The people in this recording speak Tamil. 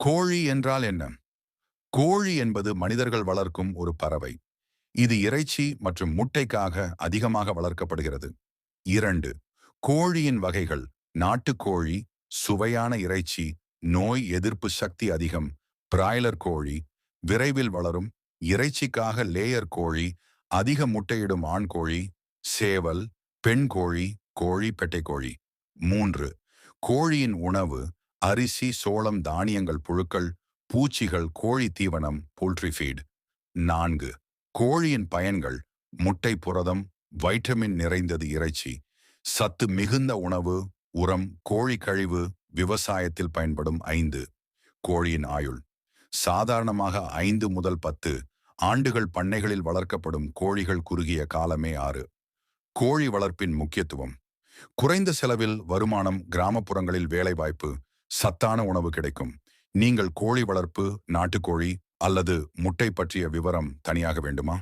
கோழி என்றால் என்ன? கோழி என்பது மனிதர்கள் வளர்க்கும் ஒரு பறவை. இது இறைச்சி மற்றும் முட்டைக்காக அதிகமாக வளர்க்கப்படுகிறது. 2. கோழியின் வகைகள். நாட்டுக்கோழி, சுவையான இறைச்சி, நோய் எதிர்ப்பு சக்தி அதிகம். பிராய்லர் கோழி, விரைவில் வளரும், இறைச்சிக்காக லேயர் கோழி, அதிக முட்டையிடும் ஆண் கோழி. சேவல், பெண் கோழி, கோழி பெட்டைக்கோழி. 3. கோழியின் உணவு. அரிசி, சோளம், தானியங்கள், புழுக்கள், பூச்சிகள், கோழி தீவனம், போல்ட்ரி ஃபீட். 4. கோழியின் பயன்கள். முட்டை, புரதம், வைட்டமின் நிறைந்தது இறைச்சி, சத்து மிகுந்த உணவு, உரம், கோழி கழிவு, விவசாயத்தில் பயன்படும். 5. கோழியின் ஆயுள். சாதாரணமாக 5 முதல் 10 ஆண்டுகள். பண்ணைகளில் வளர்க்கப்படும் கோழிகள் குறுகிய காலமே 6. கோழி வளர்ப்பின் முக்கியத்துவம். குறைந்த செலவில் வருமானம், கிராமப்புறங்களில் வேலைவாய்ப்பு, சத்தான உணவு கிடைக்கும். நீங்கள் கோழி வளர்ப்பு, நாட்டுக்கோழி அல்லது முட்டை பற்றிய விவரம் தனியாக வேண்டுமா?